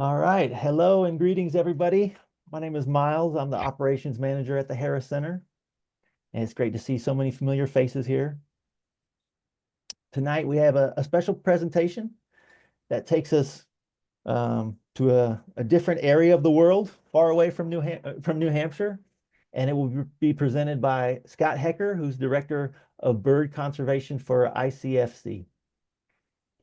All right. Hello and greetings, everybody. My name is Miles. I'm the operations manager at the Harris Center, and it's great to see so many familiar faces here. Tonight, we have a special presentation that takes us to a different area of the world, far away from New Hampshire, and it will be presented by Scott Hecker, who's Director of Bird Conservation for ICFC.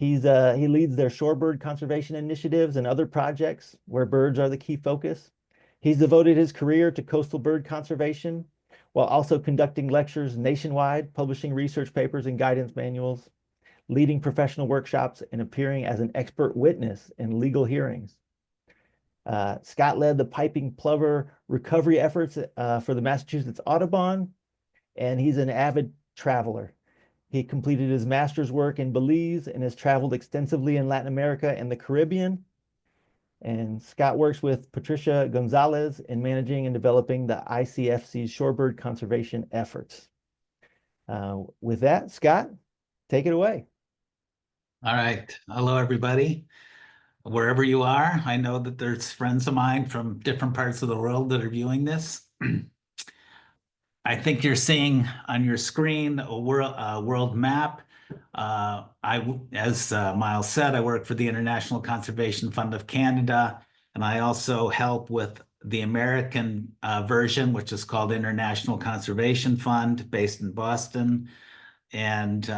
He leads their shorebird conservation initiatives and other projects where birds are the key focus. He's devoted his career to coastal bird conservation while also conducting lectures nationwide, publishing research papers and guidance manuals, leading professional workshops, and appearing as an expert witness in legal hearings. Scott led the piping plover recovery efforts for the Massachusetts Audubon, and he's an avid traveler. He completed his master's work in Belize and has traveled extensively in Latin America and the Caribbean. And Scott works with Patricia Gonzalez in managing and developing the ICFC's shorebird conservation efforts. With that, Scott, take it away. All right. Hello, everybody. Wherever you are, I know that there's friends of mine from different parts of the world that are viewing this. I think you're seeing on your screen a world map. As Miles said, I work for the International Conservation Fund of Canada, and I also help with the American version, which is called International Conservation Fund, based in Boston. And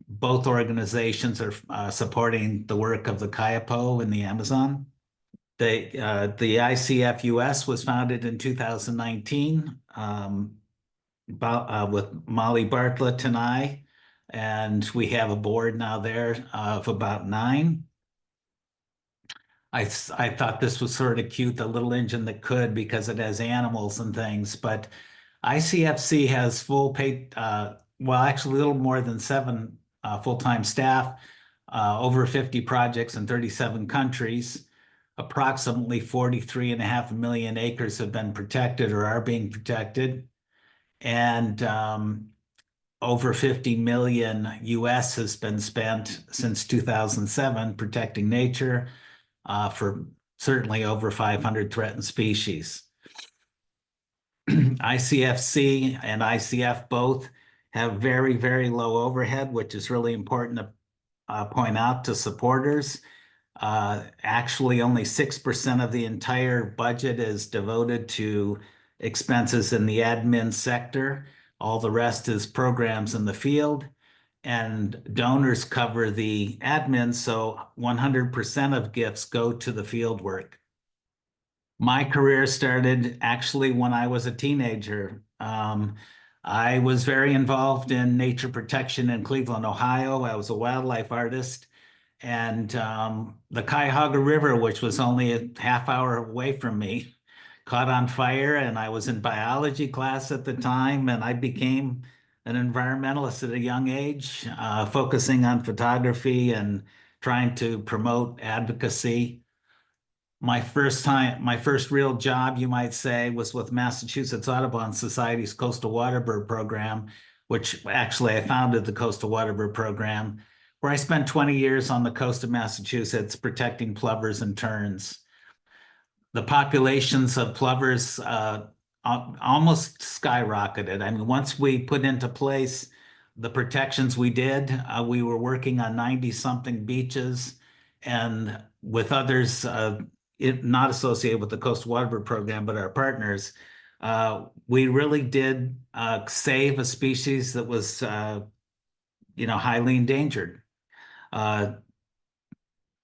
both organizations are supporting the work of the Kayapo in the Amazon. The ICF US was founded in 2019 with Molly Bartlett and I, and we have a board now there of about 9. I thought this was sort of cute, the little engine that could, because it has animals and things, but ICFC has full paid, well, actually a little more than 7 full-time staff, over 50 projects in 37 countries. Approximately 43.5 million acres have been protected or are being protected. And over 50 million US has been spent since 2007 protecting nature for certainly over 500 threatened species. ICFC and ICF both have very, very low overhead, which is really important to point out to supporters. Actually, only 6% of the entire budget is devoted to expenses in the admin sector. All the rest is programs in the field, and donors cover the admin, so 100% of gifts go to the field work. My career started actually when I was a teenager. I was very involved in nature protection in Cleveland, Ohio. I was a wildlife artist. And the Cuyahoga River, which was only a half-hour away from me, caught on fire, and I was in biology class at the time, and I became an environmentalist at a young age, focusing on photography and trying to promote advocacy. My first real job, you might say, was with Massachusetts Audubon Society's Coastal Waterbird Program, which actually I founded the Coastal Waterbird Program, where I spent 20 years on the coast of Massachusetts protecting plovers and terns. The populations of plovers almost skyrocketed. I mean, once we put into place the protections we did, we were working on 90-something beaches, and with others not associated with the Coastal Waterbird Program, but our partners, we really did save a species that was highly endangered.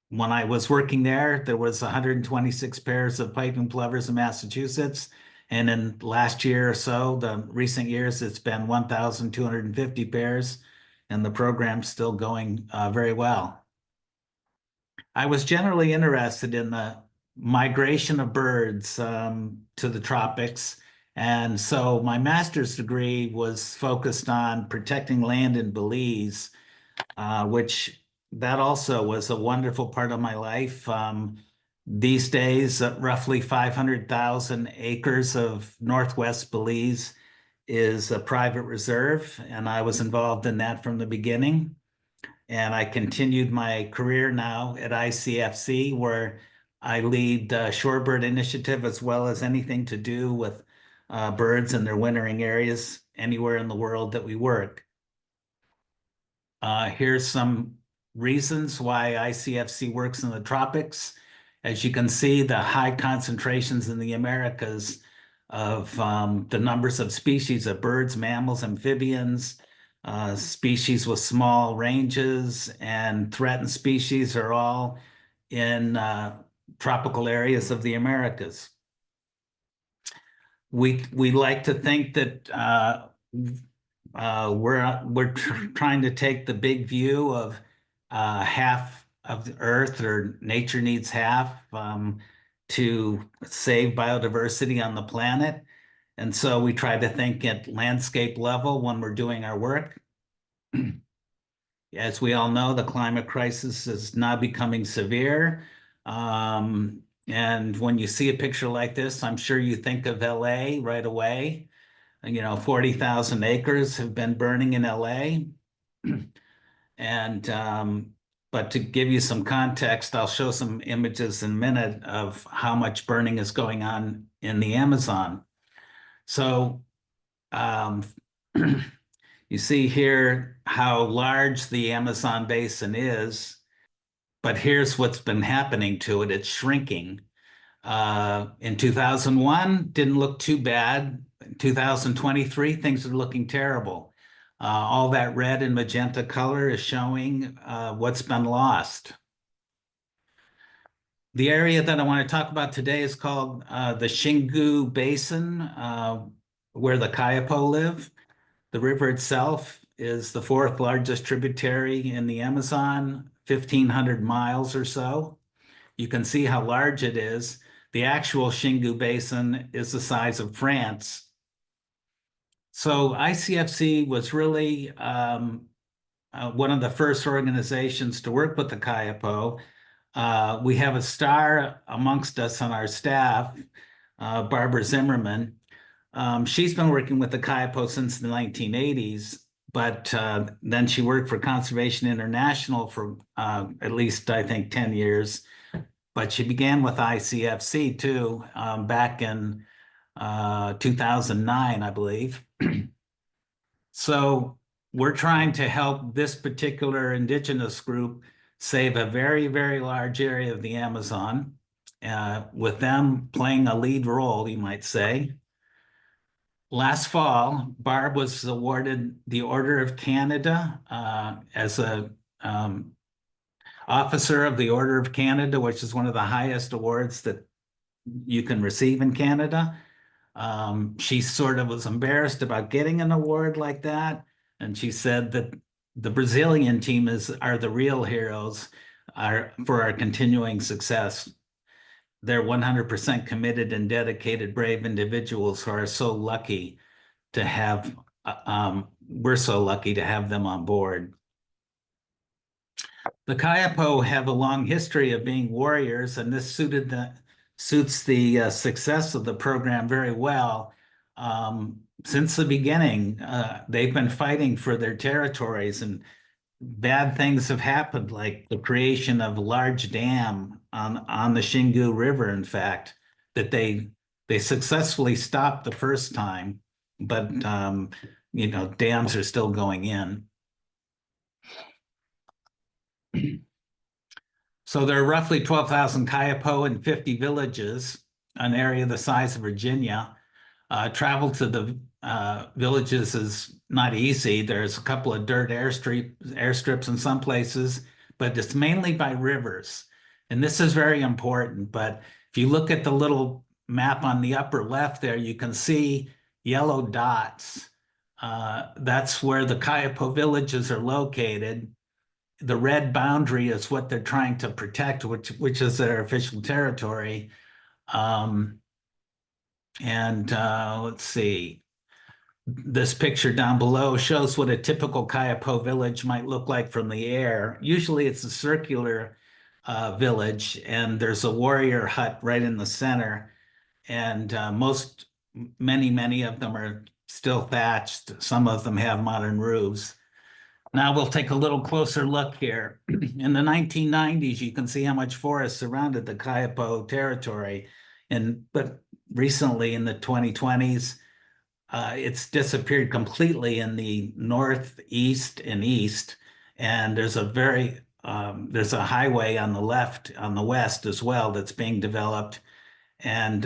When I was working there was 126 pairs of piping plovers in Massachusetts. And in last year or so, the recent years, it's been 1,250 pairs, and the program's still going very well. I was generally interested in the migration of birds to the tropics. And so my master's degree was focused on protecting land in Belize, which that also was a wonderful part of my life. These days, roughly 500,000 acres of Northwest Belize is a private reserve, and I was involved in that from the beginning. And I continued my career now at ICFC, where I lead the Shorebird Initiative, as well as anything to do with birds and their wintering areas anywhere in the world that we work. Here's some reasons why ICFC works in the tropics. As you can see, the high concentrations in the Americas of the numbers of species of birds, mammals, amphibians, species with small ranges, and threatened species are all in tropical areas of the Americas. We like to think that we're trying to take the big view of half of the Earth, or nature needs half, to save biodiversity on the planet. And so we try to think at landscape level when we're doing our work. As we all know, the climate crisis is now becoming severe. And when you see a picture like this, I'm sure you think of LA right away. 40,000 acres have been burning in LA. And but to give you some context, I'll show some images in a minute of how much burning is going on in the Amazon. So you see here how large the Amazon basin is, but here's what's been happening to it. It's shrinking. In 2001, didn't look too bad. In 2023, things are looking terrible. All that red and magenta color is showing what's been lost. The area that I want to talk about today is called the Xingu Basin, where the Kayapo live. The river itself is the fourth largest tributary in the Amazon, 1,500 miles or so. You can see how large it is. The actual Xingu Basin is the size of France. So ICFC was really one of the first organizations to work with the Kayapo. We have a star amongst us on our staff, Barbara Zimmerman. She's been working with the Kayapo since the 1980s, but then she worked for Conservation International for at least, I think, 10 years. But she began with ICFC too, back in 2009, I believe. So we're trying to help this particular indigenous group save a very, very large area of the Amazon, with them playing a lead role, you might say. Last fall, Barb was awarded the Order of Canada as a officer of the Order of Canada, which is one of the highest awards that you can receive in Canada. She sort of was embarrassed about getting an award like that. And she said that the Brazilian team are the real heroes for our continuing success. They're 100% committed and dedicated, brave individuals who are so lucky to have, we're so lucky to have them on board. The Kayapo have a long history of being warriors, and this suits the success of the program very well. Since the beginning, they've been fighting for their territories, and bad things have happened, like the creation of a large dam on the Xingu River, in fact, that they successfully stopped the first time, but dams are still going in. So there are roughly 12,000 Kayapo in 50 villages, an area the size of Virginia. Travel to the villages is not easy. There's a couple of dirt airstrips in some places, but it's mainly by rivers. And this is very important. But if you look at the little map on the upper left there, you can see yellow dots. That's where the Kayapo villages are located. The red boundary is what they're trying to protect, which is their official territory. Let's see. This picture down below shows what a typical Kayapo village might look like from the air. Usually it's a circular village, and there's a warrior hut right in the center. And many of them are still thatched. Some of them have modern roofs. Now we'll take a little closer look here. In the 1990s, you can see how much forest surrounded the Kayapo territory. But recently in the 2020s, it's disappeared completely in the northeast and east. And there's there's a highway on the left, on the west as well, that's being developed. And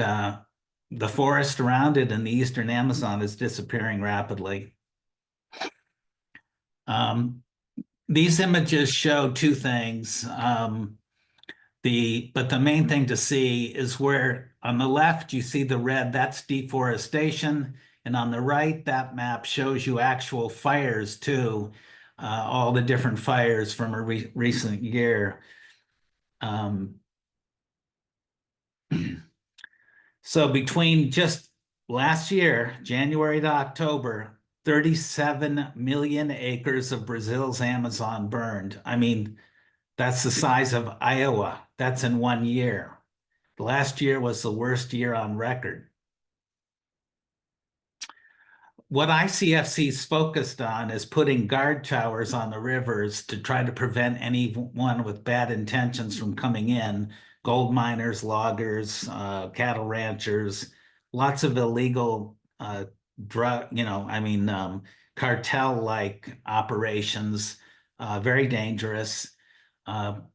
the forest around it in the eastern Amazon is disappearing rapidly. These images show two things. But the main thing to see is where on the left you see the red, that's deforestation. And on the right, that map shows you actual fires too, all the different fires from a recent year. So between just last year, January to October, 37 million acres of Brazil's Amazon burned. I mean, that's the size of Iowa. That's in 1 year. Last year was the worst year on record. What ICFC is focused on is putting guard towers on the rivers to try to prevent anyone with bad intentions from coming in. Gold miners, loggers, cattle ranchers, lots of illegal cartel-like operations, very dangerous.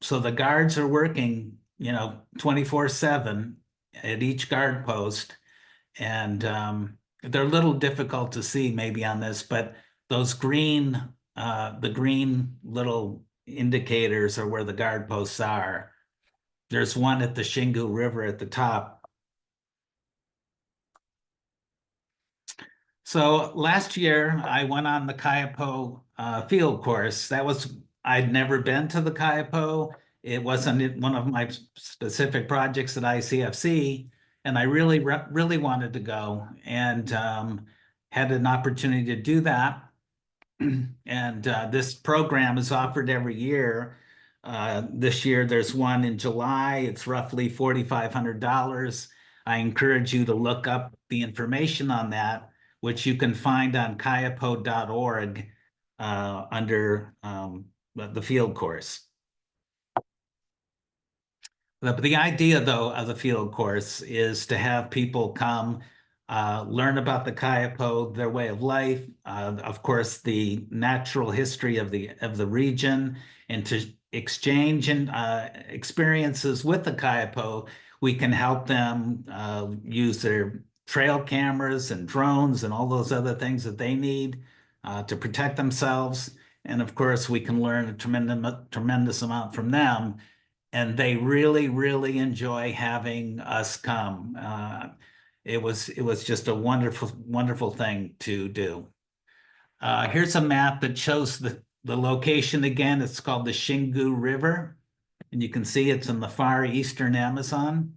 So the guards are working, 24/7 at each guard post. And they're a little difficult to see maybe on this, but those the green little indicators are where the guard posts are. There's one at the Xingu River at the top. So last year I went on the Kayapo field course. I'd never been to the Kayapo. It wasn't one of my specific projects at ICFC. And I really wanted to go, and had an opportunity to do that. And this program is offered every year. This year there's one in July. It's roughly $4,500. I encourage you to look up the information on that, which you can find on kayapo.org under the field course. The idea, though, of the field course is to have people come learn about the Kayapo, their way of life, of course, the natural history of the region, and to exchange and experiences with the Kayapo. We can help them use their trail cameras and drones and all those other things that they need to protect themselves. And of course, we can learn a tremendous amount from them. And they really enjoy having us come. It was just a wonderful thing to do. Here's a map that shows the location again. It's called the Xingu River, and you can see it's in the far eastern Amazon.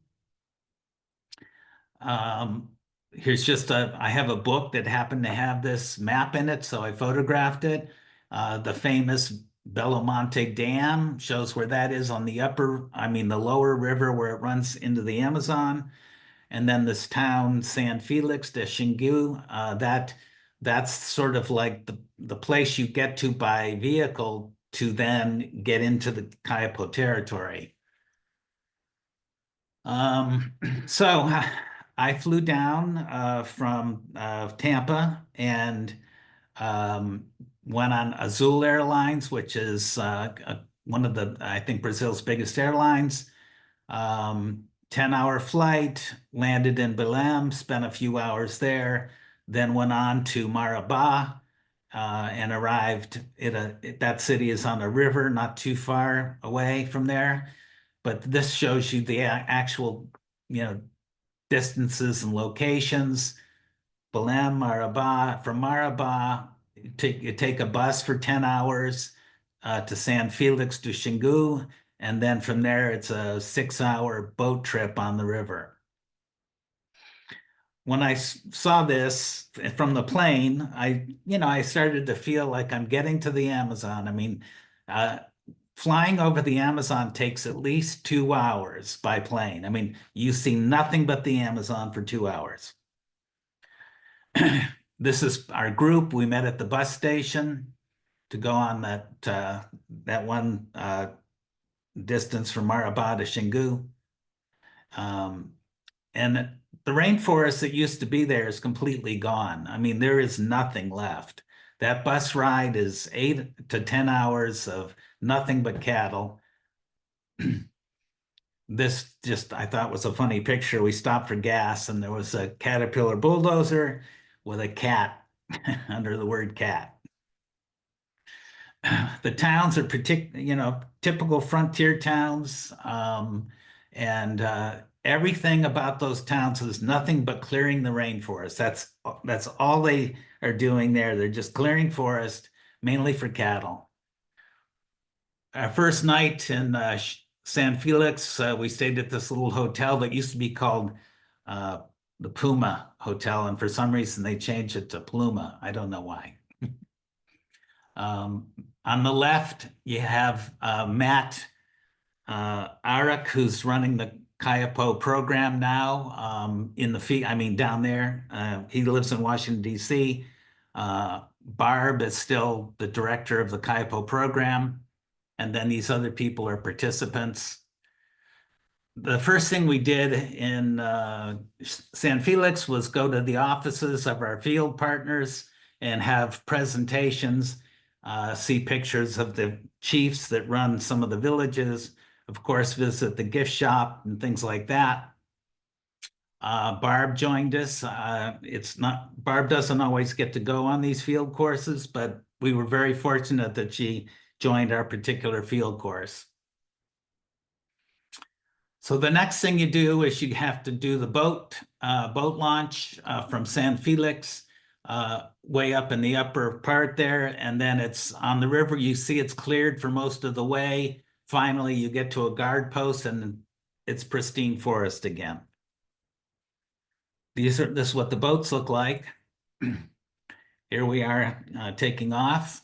Here's just I have a book that happened to have this map in it, so I photographed it. The famous Belo Monte Dam shows where that is on the lower river where it runs into the Amazon. And then this town, San Felix de Xingu, that's sort of like the place you get to by vehicle to then get into the Kayapo territory. So I flew down from Tampa and went on Azul Airlines, which is one of I think, Brazil's biggest airlines. 10-hour flight, landed in Belém, spent a few hours there, then went on to Marabá and arrived that city is on a river not too far away from there. But this shows you the actual, distances and locations. Belém, Marabá. From Marabá, you take a bus for 10 hours to San Felix to Xingu, and then from there it's a 6-hour boat trip on the river. When I saw this from the plane, I started to feel like I'm getting to the Amazon. I mean, flying over the Amazon takes at least 2 hours by plane. I mean, you see nothing but the Amazon for 2 hours. This is our group. We met at the bus station. to go on that one distance from Maraba to Xingu. And the rainforest that used to be there is completely gone. I mean, there is nothing left. That bus ride is 8 to 10 hours of nothing but cattle. This just, I thought, was a funny picture. We stopped for gas and there was a Caterpillar bulldozer with a cat under the word cat. The towns are typical frontier towns, and everything about those towns is nothing but clearing the rainforest. That's all they are doing there. They're just clearing forest, mainly for cattle. Our first night in San Felix, we stayed at this little hotel that used to be called the Puma Hotel, and for some reason they changed it to Pluma. I don't know why. On the left, you have Matt Arak, who's running the Kayapo program now down there. He lives in Washington, D.C. Barb is still the director of the Kayapo program. And then these other people are participants. The first thing we did in San Felix was go to the offices of our field partners and have presentations, see pictures of the chiefs that run some of the villages, of course, visit the gift shop and things like that. Barb joined us. Barb doesn't always get to go on these field courses, but we were very fortunate that she joined our particular field course. So the next thing you do is you have to do the boat launch from San Felix, way up in the upper part there, and then it's on the river. You see it's cleared for most of the way. Finally, you get to a guard post and it's pristine forest again. This is what the boats look like. Here we are taking off.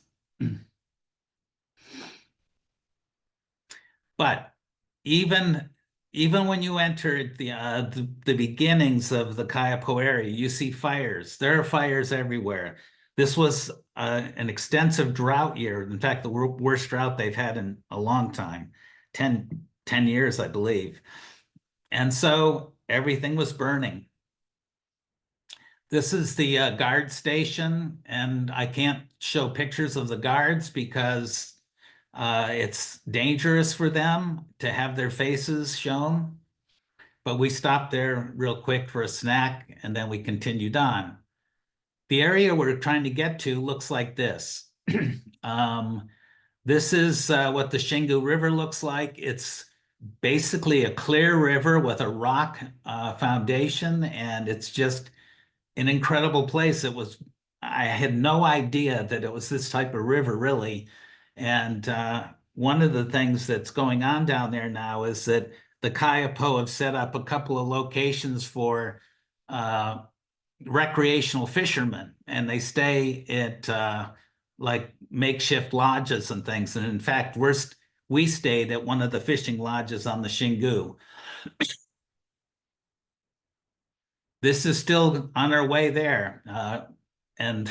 But even when you enter the beginnings of the Kayapo area, you see fires. There are fires everywhere. This was an extensive drought year. In fact, the worst drought they've had in a long time, 10 years, I believe. And so everything was burning. This is the guard station, and I can't show pictures of the guards because it's dangerous for them to have their faces shown. But we stopped there real quick for a snack, and then we continued on. The area we're trying to get to looks like this. This is what the Xingu River looks like. It's basically a clear river with a rock foundation, and it's just an incredible place. I had no idea that it was this type of river, really. And one of the things that's going on down there now is that the Kayapo have set up a couple of locations for recreational fishermen, and they stay at like makeshift lodges and things. And in fact, we stayed at one of the fishing lodges on the Xingu. This is still on our way there. And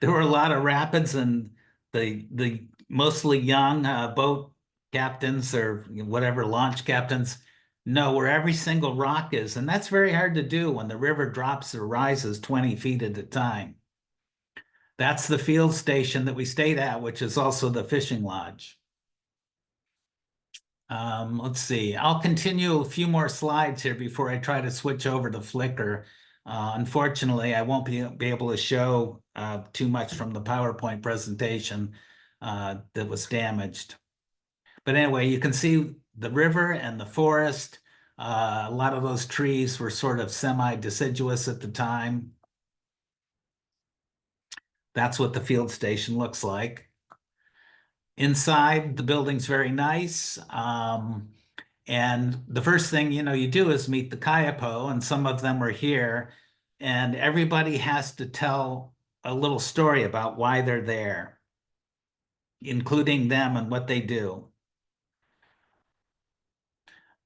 there were a lot of rapids, and the mostly young boat captains or whatever, launch captains, know where every single rock is. And that's very hard to do when the river drops or rises 20 feet at a time. That's the field station that we stayed at, which is also the fishing lodge. Let's see, I'll continue a few more slides here before I try to switch over to Flickr. Unfortunately, I won't be able to show too much from the PowerPoint presentation that was damaged. But anyway, you can see the river and the forest. A lot of those trees were sort of semi-deciduous at the time. That's what the field station looks like. Inside, the building's very nice. And the first thing you do is meet the Kayapo, and some of them are here. And everybody has to tell a little story about why they're there, including them and what they do.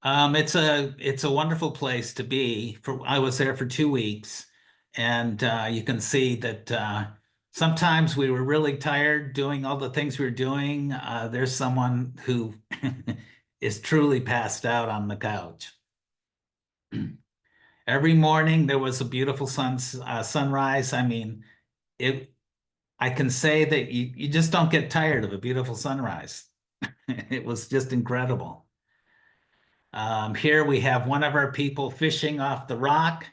It's a wonderful place to be. I was there for 2 weeks, and you can see that sometimes we were really tired doing all the things we were doing. There's someone who is truly passed out on the couch. Every morning there was a beautiful sunrise. I mean, I can say that you just don't get tired of a beautiful sunrise. It was just incredible. Here we have one of our people fishing off the rock,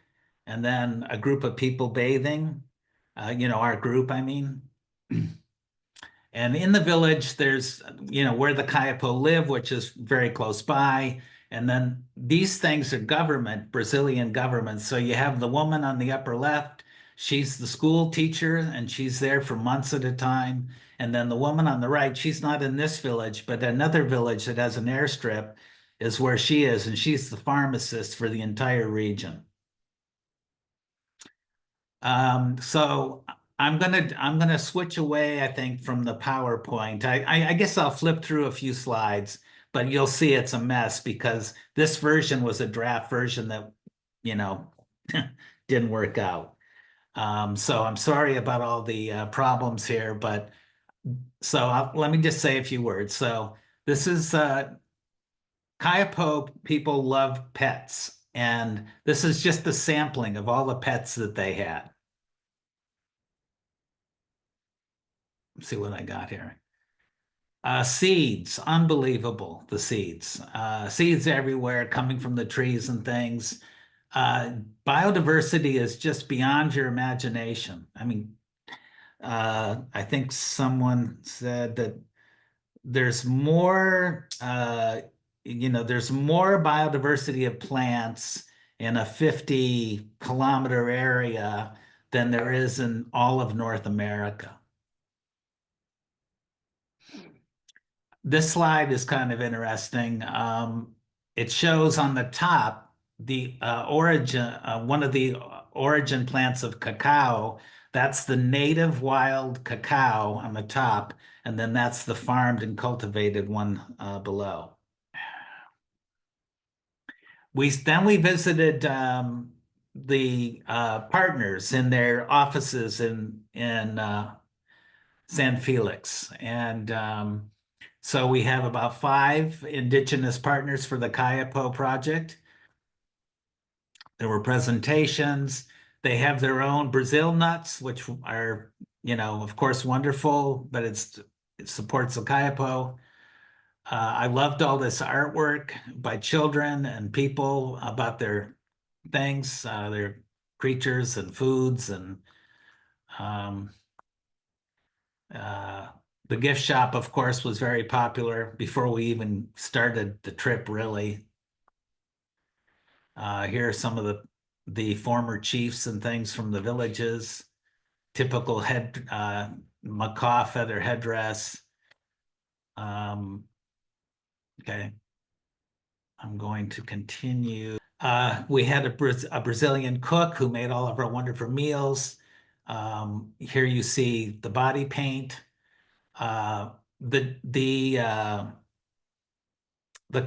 and then a group of people bathing. Our group, I mean. And in the village, there's, where the Kayapo live, which is very close by. And then these things are government, Brazilian government. So you have the woman on the upper left, she's the school teacher, and she's there for months at a time. And then the woman on the right, she's not in this village, but another village that has an airstrip is where she is, and she's the pharmacist for the entire region. So I'm gonna switch away, I think, from the PowerPoint. I guess I'll flip through a few slides, but you'll see it's a mess because this version was a draft version that, didn't work out. So I'm sorry about all the problems here, but let me just say a few words. So this is Kayapo people love pets, and this is just the sampling of all the pets that they had. Let's see what I got here. Seeds, unbelievable, the seeds. Seeds everywhere coming from the trees and things. Biodiversity is just beyond your imagination. I mean, I think someone said that there's more, there's more biodiversity of plants in a 50-kilometer area than there is in all of North America. This slide is kind of interesting. It shows on the top the origin, one of the origin plants of cacao. That's the native wild cacao on the top, and then that's the farmed and cultivated one below. We visited the partners in their offices in San Felix, and so we have about 5 indigenous partners for the Kayapo project. There were presentations. They have their own Brazil nuts, which are, of course, wonderful, but it supports the Kayapo. I loved all this artwork by children and people about their things, their creatures and foods, and the gift shop, of course, was very popular before we even started the trip, really. Here are some of the former chiefs and things from the villages. Typical macaw feather headdress. Okay, I'm going to continue. We had a Brazilian cook who made all of our wonderful meals. Here you see the body paint. The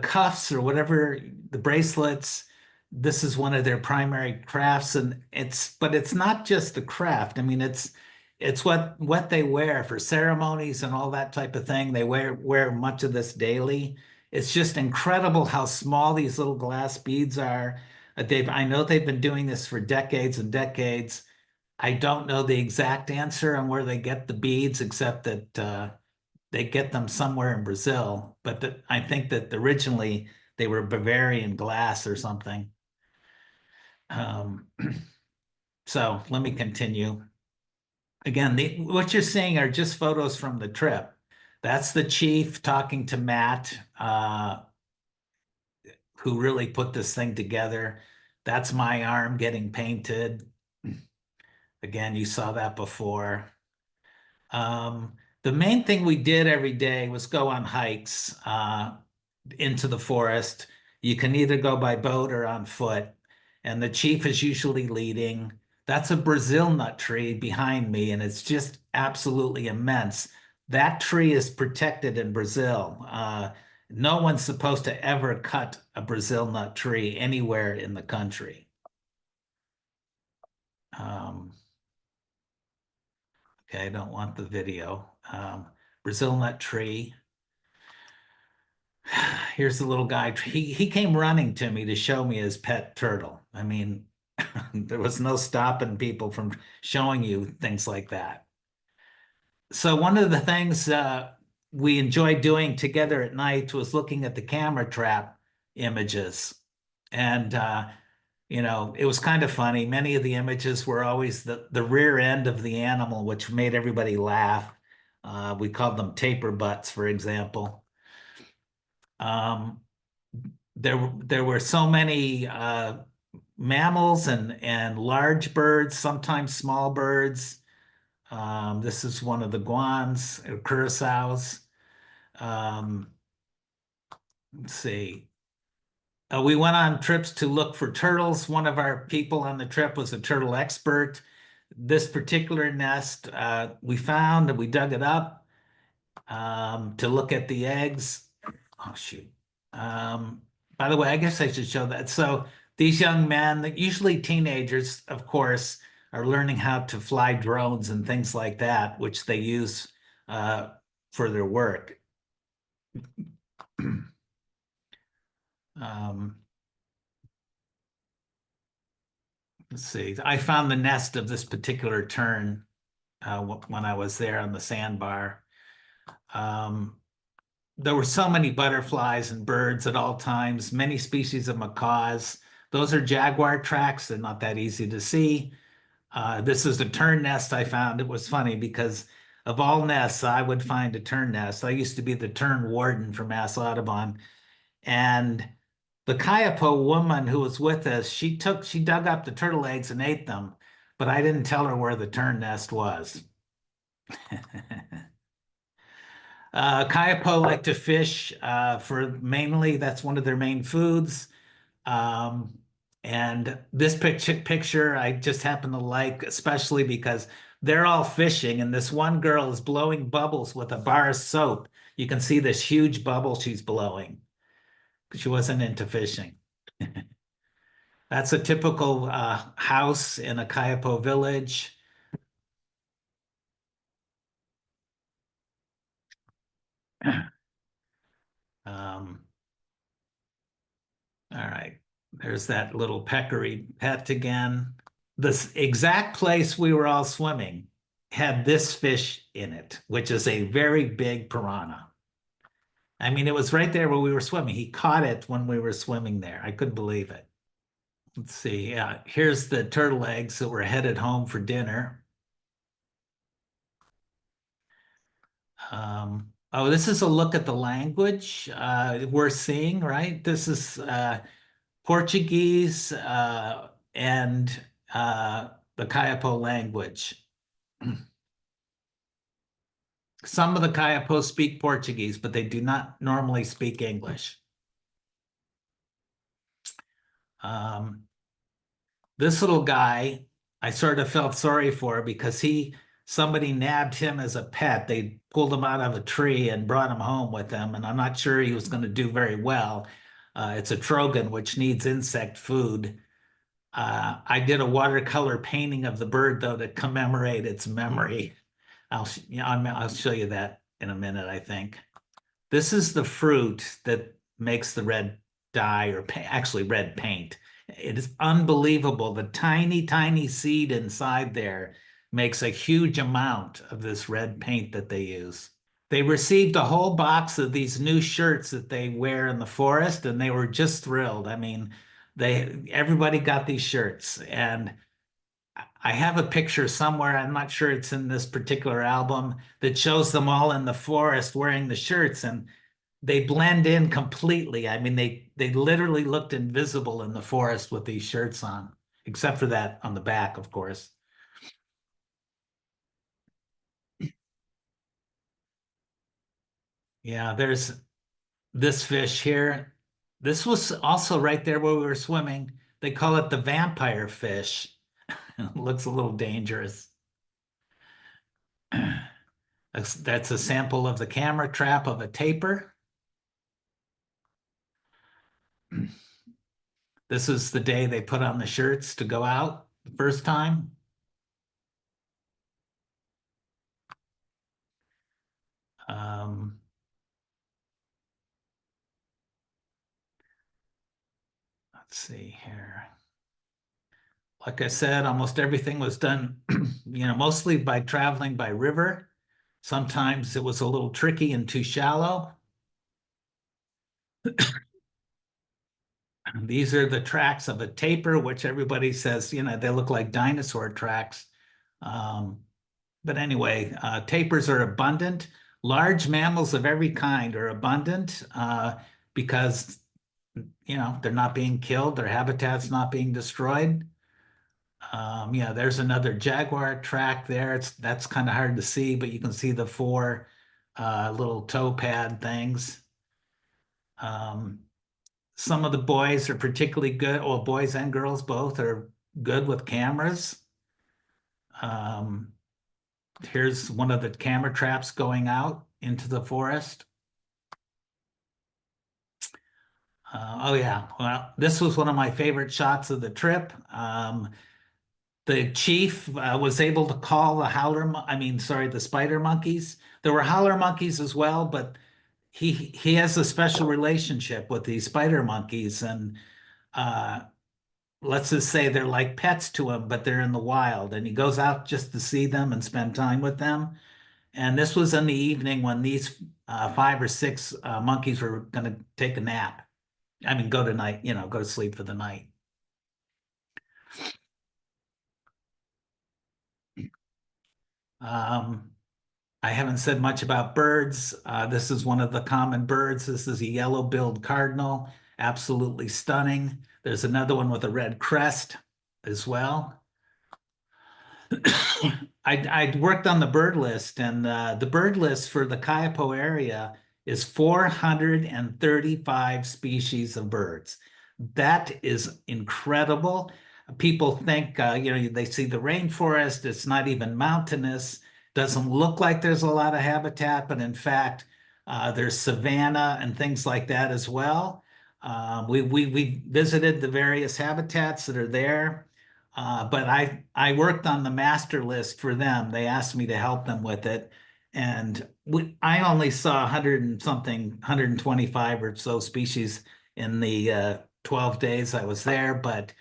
cuffs or whatever, the bracelets, this is one of their primary crafts, and but it's not just the craft. I mean, it's what they wear for ceremonies and all that type of thing. They wear much of this daily. It's just incredible how small these little glass beads are. I know they've been doing this for decades and decades. I don't know the exact answer on where they get the beads, except that they get them somewhere in Brazil, but I think that originally they were Bavarian glass or something. So let me continue. Again, what you're seeing are just photos from the trip. That's the chief talking to Matt, who really put this thing together. That's my arm getting painted. Again, you saw that before. The main thing we did every day was go on hikes into the forest. You can either go by boat or on foot, and the chief is usually leading. That's a Brazil nut tree behind me, and it's just absolutely immense. That tree is protected in Brazil. No one's supposed to ever cut a Brazil nut tree anywhere in the country. Okay, I don't want the video. Brazil nut tree. Here's the little guy. He came running to me to show me his pet turtle. I mean, there was no stopping people from showing you things like that. So one of the things we enjoyed doing together at night was looking at the camera trap images. And it was kind of funny. Many of the images were always the rear end of the animal, which made everybody laugh. We called them taper butts, for example. Um, there were so many mammals and large birds, sometimes small birds. This is one of the guans or curassows. Um, let's see. We went on trips to look for turtles. One of our people on the trip was a turtle expert. This particular nest we found and we dug it up to look at the eggs. Oh, shoot. By the way, I guess I should show that. So these young men, usually teenagers, of course, are learning how to fly drones and things like that, which they use for their work. Let's see. I found the nest of this particular tern when I was there on the sandbar. There were so many butterflies and birds at all times, many species of macaws. Those are jaguar tracks. They're not that easy to see. This is a tern nest I found. It was funny because of all nests, I would find a tern nest. I used to be the tern warden for Mass Audubon. And the Kayapo woman who was with us, she dug up the turtle eggs and ate them, but I didn't tell her where the tern nest was. Kayapo like to fish for mainly, that's one of their main foods. Um, and this picture I just happen to like, especially because they're all fishing and this one girl is blowing bubbles with a bar of soap. You can see this huge bubble she's blowing. She wasn't into fishing. That's a typical house in a Kayapo village. Um, all right, there's that little peccary pet again. The exact place we were all swimming had this fish in it, which is a very big piranha. I mean, it was right there where we were swimming. He caught it when we were swimming there. I couldn't believe it. Let's see. Yeah, here's the turtle eggs that were headed home for dinner. Oh, this is a look at the language we're seeing, right? This is Portuguese and the Kayapo language. Some of the Kayapo speak Portuguese, but they do not normally speak English. This little guy, I sort of felt sorry for because somebody nabbed him as a pet. They pulled him out of a tree and brought him home with them, and I'm not sure he was going to do very well. It's a trogon, which needs insect food. I did a watercolor painting of the bird, though, to commemorate its memory. I'll show you that in a minute, I think. This is the fruit that makes the red dye or actually red paint. It is unbelievable. The tiny, tiny seed inside there makes a huge amount of this red paint that they use. They received a whole box of these new shirts that they wear in the forest, and they were just thrilled. I mean, everybody got these shirts, and I have a picture somewhere, I'm not sure it's in this particular album, that shows them all in the forest wearing the shirts, and they blend in completely. I mean, they literally looked invisible in the forest with these shirts on, except for that on the back, of course. Yeah, there's this fish here. This was also right there where we were swimming. They call it the vampire fish. It looks a little dangerous. That's a sample of the camera trap of a tapir. This is the day they put on the shirts to go out the first time. Um, let's see here. Like I said, almost everything was done, mostly by traveling by river. Sometimes it was a little tricky and too shallow. These are the tracks of a tapir, which everybody says, they look like dinosaur tracks. Um, but anyway, tapirs are abundant. Large mammals of every kind are abundant because, they're not being killed, their habitat's not being destroyed. Yeah, there's another jaguar track there. That's kind of hard to see, but you can see the four little toe pad things. Um, some of the boys are particularly good, or boys and girls both are good with cameras. Um, here's one of the camera traps going out into the forest. Oh yeah, well, this was one of my favorite shots of the trip. The chief was able to call the spider monkeys. There were howler monkeys as well, but he has a special relationship with these spider monkeys, and uh, let's just say they're like pets to him, but they're in the wild, and he goes out just to see them and spend time with them. And this was in the evening when these five or six monkeys were going to take a nap. I mean, go to sleep for the night. Um, I haven't said much about birds. This is one of the common birds. This is a yellow-billed cardinal, absolutely stunning. There's another one with a red crest as well. I'd worked on the bird list, and the bird list for the Kayapo area is 435 species of birds. That is incredible. People think, they see the rainforest, it's not even mountainous, doesn't look like there's a lot of habitat, but in fact, there's savanna and things like that as well. We visited the various habitats that are there. But I worked on the master list for them. They asked me to help them with it. And I only saw 100 and something, 125 or so species in the 12 days I was there. But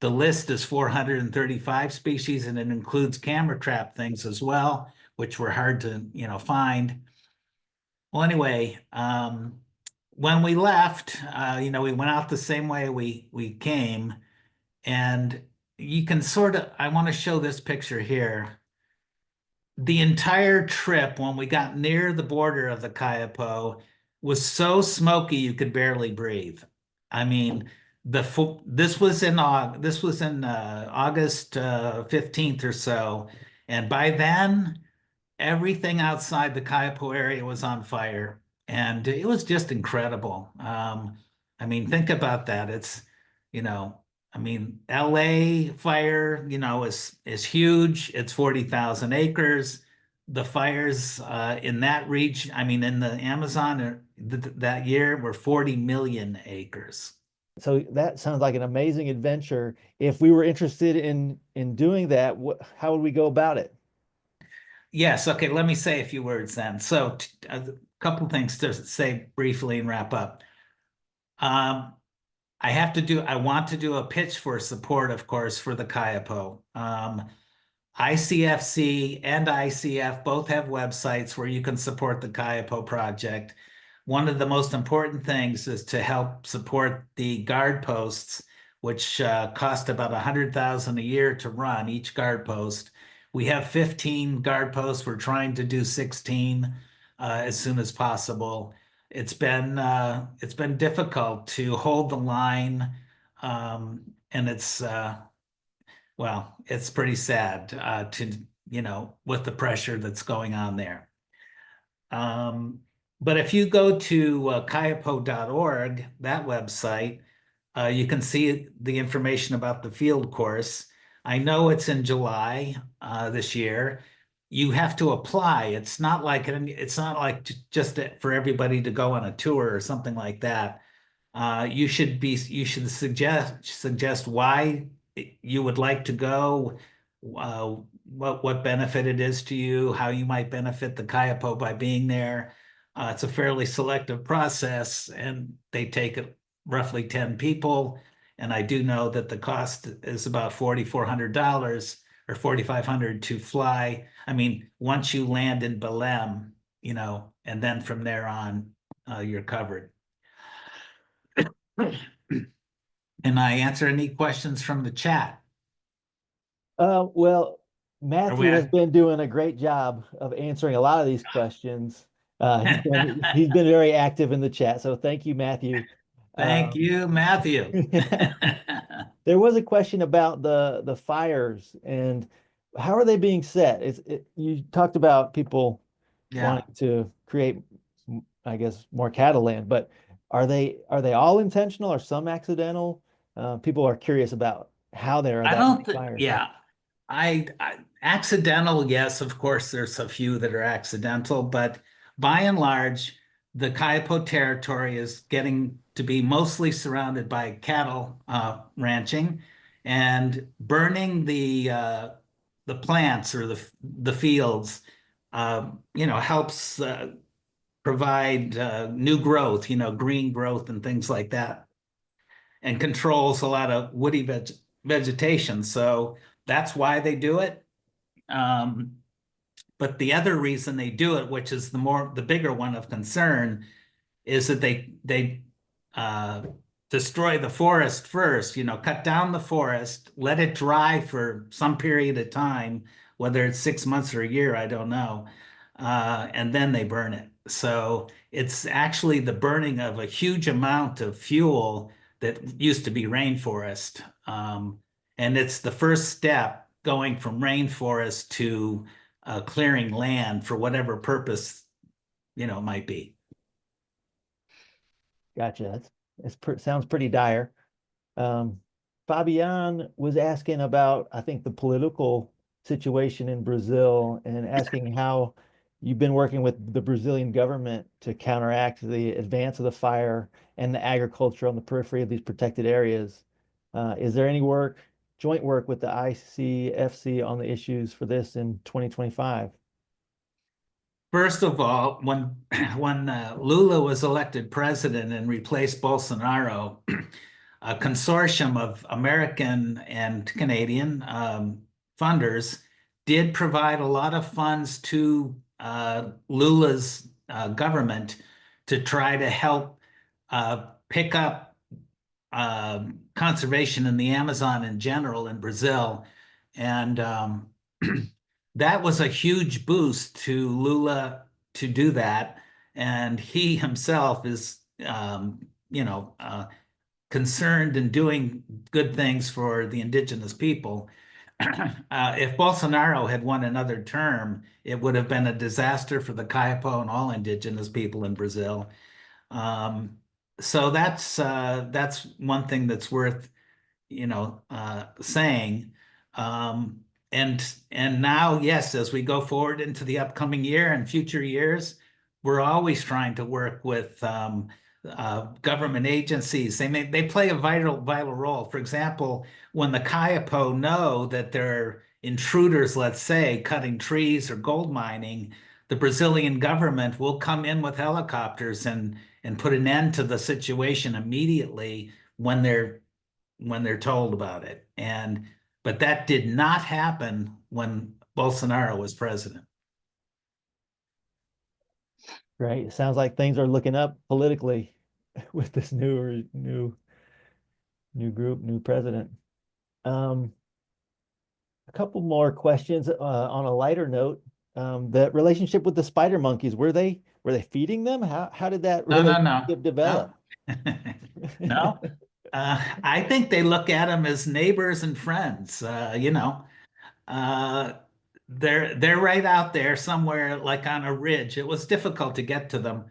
the list is 435 species, and it includes camera trap things as well, which were hard to, find. Well, anyway, when we left, we went out the same way we came. And you can I want to show this picture here. The entire trip, when we got near the border of the Kayapo, was so smoky you could barely breathe. I mean, this was in August 15th or so, and by then everything outside the Kayapo area was on fire, and it was just incredible. I mean, think about that. It's, you know, LA fire, is huge. It's 40,000 acres. The fires in that region, in the Amazon that year were 40 million acres. So that sounds like an amazing adventure. If we were interested in doing that, how would we go about it? Yes. Okay. Let me say a few words then. So, a couple things to say briefly and wrap up. Um, I want to do a pitch for support, of course, for the Kayapo. ICFC and ICF both have websites where you can support the Kayapo project. One of the most important things is to help support the guard posts, which cost about 100,000 a year to run each guard post. We have 15 guard posts. We're trying to do 16 as soon as possible. It's been difficult to hold the line, and it's pretty sad with the pressure that's going on there. But if you go to kayapo.org, that website, you can see the information about the field course. I know it's in July this year. You have to apply. It's not like just for everybody to go on a tour or something like that. You should suggest why you would like to go, what benefit it is to you, how you might benefit the Kayapo by being there. It's a fairly selective process, and they take roughly 10 people. And I do know that the cost is about $4,400 or $4,500 to fly. I mean, once you land in Belém, and then from there on, you're covered. Can I answer any questions from the chat? Well, Are we Matthew has been doing a great job of answering a lot of these questions. He's been very active in the chat, so thank you, Matthew. Thank Um, you, Matthew. there was a question about the fires and how are they being set? You talked about people Yeah, wanting to create, I guess, more cattle land, but are they all intentional or some accidental? People are curious about how there are I that don't many think, fires. yeah. I accidental, yes, of course, there's a few that are accidental, but by and large, the Kayapo territory is getting to be mostly surrounded by cattle ranching, and burning the plants or the fields, helps provide new growth, green growth and things like that, and controls a lot of woody vegetation. So that's why they do it. Um, but the other reason they do it, which is the bigger one of concern, is that they uh, destroy the forest first. Cut down the forest, let it dry for some period of time, whether it's 6 months or a year, I don't know, and then they burn it. So it's actually the burning of a huge amount of fuel that used to be rainforest. And it's the first step going from rainforest to clearing land for whatever purpose, might be. Gotcha. Sounds pretty dire. Um, Fabian was asking about, I think, the political situation in Brazil and asking how you've been working with the Brazilian government to counteract the advance of the fire and the agriculture on the periphery of these protected areas. Is there any joint work with the ICFC on the issues for this in 2025? First of all, when when Lula was elected president and replaced Bolsonaro, a consortium of American and Canadian funders did provide a lot of funds to Lula's government to try to help pick up conservation in the Amazon in general in Brazil. And that was a huge boost to Lula to do that. And he himself is, concerned and doing good things for the indigenous people. If Bolsonaro had won another term, it would have been a disaster for the Kayapo and all indigenous people in Brazil. Um, so that's one thing that's worth saying. Um, and now, yes, as we go forward into the upcoming year and future years, we're always trying to work with government agencies. They play a vital role. For example, when the Kayapo know that they're intruders, let's say, cutting trees or gold mining, the Brazilian government will come in with helicopters and put an end to the situation immediately when they're told about it. But that did not happen when Bolsonaro was president. Right. It sounds like things are looking up politically with this new group, new president. Um, a couple more questions on a lighter note. The relationship with the spider monkeys, were they feeding them? How did that No, no, no, relationship no, develop? no. I think they look at them as neighbors and friends. Uh, they're right out there somewhere, like on a ridge. It was difficult to get to them.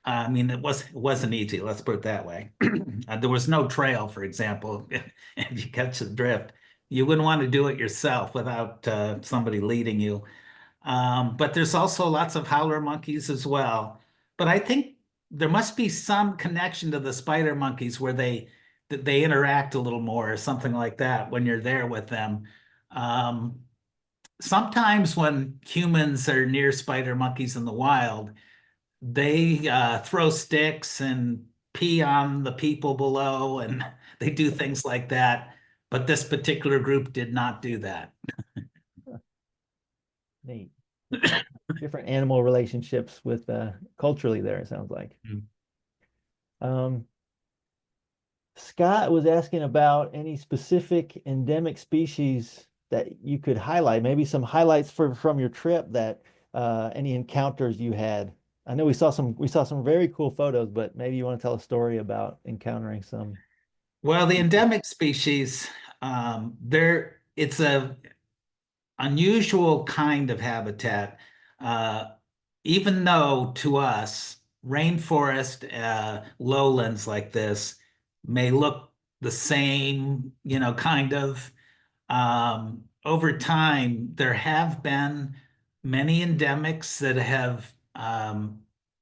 I mean, it wasn't easy. Let's put it that way. There was no trail, for example. If you catch the drift, you wouldn't want to do it yourself without somebody leading you. But there's also lots of howler monkeys as well. But I think there must be some connection to the spider monkeys where they interact a little more or something like that when you're there with them. Um, sometimes when humans are near spider monkeys in the wild, they throw sticks and pee on the people below, and they do things like that. But this particular group did not do that. Neat. Different animal relationships with culturally there, it sounds like. Um, Scott was asking about any specific endemic species that you could highlight, maybe some highlights from your trip that any encounters you had. I know we saw some very cool photos, but maybe you want to tell a story about encountering some. Well, the endemic species, it's a unusual kind of habitat. Uh, Even though to us, rainforest, lowlands like this may look the same, kind of. Over time, there have been many endemics that have,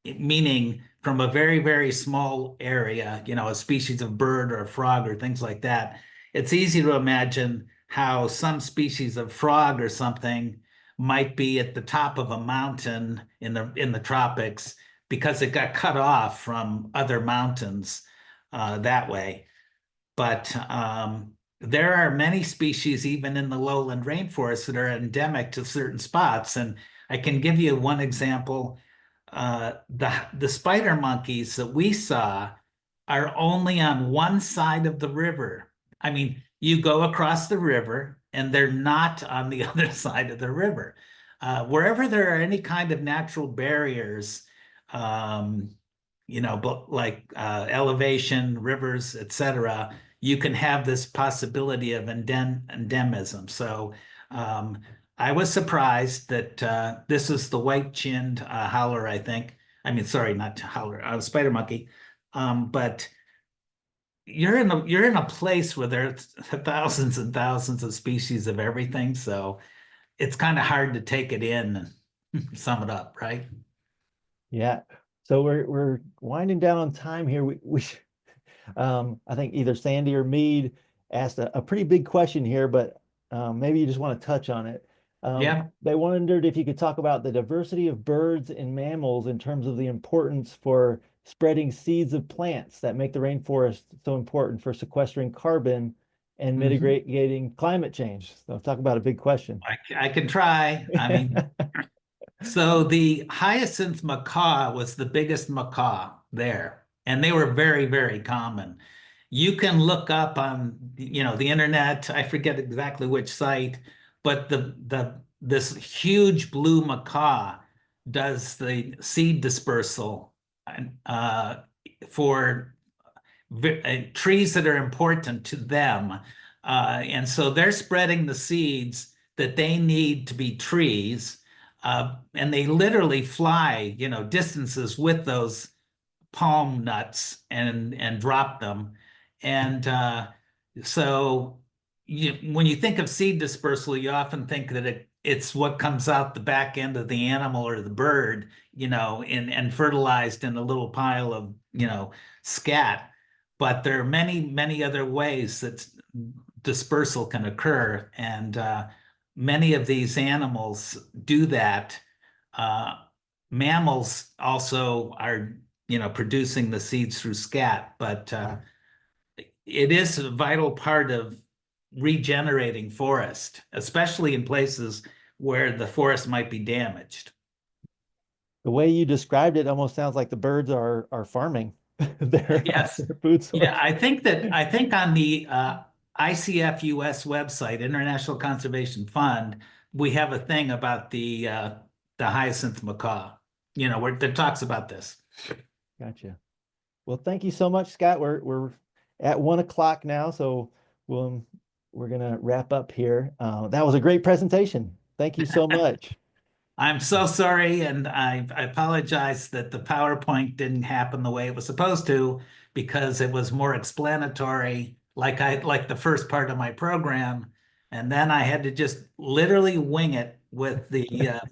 meaning from a very, very small area, a species of bird or a frog or things like that. It's easy to imagine how some species of frog or something might be at the top of a mountain in the tropics because it got cut off from other mountains that way. But there are many species, even in the lowland rainforest, that are endemic to certain spots. And I can give you one example. The spider monkeys that we saw are only on one side of the river. I mean, you go across the river and they're not on the other side of the river. Wherever there are any kind of natural barriers, um, but like elevation, rivers, etc., you can have this possibility of endemism. So um, I was surprised that this is the white-chinned howler, I think. I mean, sorry, not howler, spider monkey. But you're in a place where there's thousands and thousands of species of everything, so it's kind of hard to take it in and sum it up, right? Yeah. So we're winding down on time here. I think either Sandy or Mead asked a pretty big question here, but maybe you just want to touch on it. Yeah. They wondered if you could talk about the diversity of birds and mammals in terms of the importance for spreading seeds of plants that make the rainforest so important for sequestering carbon and Mhm. mitigating climate change. So talk about a big question. I can try. I mean, so the hyacinth macaw was the biggest macaw there, and they were very, very common. You can look up on, the internet. I forget exactly which site, but the this huge blue macaw does the seed dispersal uh, for trees that are important to them. And so they're spreading the seeds that they need to be trees. And they literally fly, distances with those palm nuts and drop them. And so when you think of seed dispersal, you often think that it's what comes out the back end of the animal or the bird, and fertilized in a little pile of, scat. But there are many, many other ways that dispersal can occur. And many of these animals do that. Uh, Mammals also are, producing the seeds through scat, but it is a vital part of regenerating forest, especially in places where the forest might be damaged. The way you described it almost sounds like the birds are farming their Yes. their food Yeah, source. I think on the ICF US website, International Conservation Fund, we have a thing about the hyacinth macaw, where that talks about this. Gotcha. Well, thank you so much, Scott. We're at 1 o'clock now, so we'll we're gonna wrap up here. That was a great presentation. Thank you so much. I'm so sorry, and I apologize that the PowerPoint didn't happen the way it was supposed to because it was more explanatory, like the first part of my program, and then I had to just literally wing it with the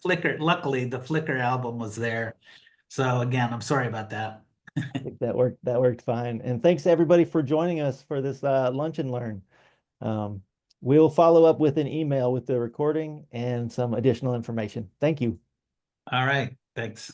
Flickr. Luckily, the Flickr album was there. So again, I'm sorry about that. I think that worked fine. And thanks to everybody for joining us for this lunch and learn. Um, We'll follow up with an email with the recording and some additional information. Thank you. All right, thanks.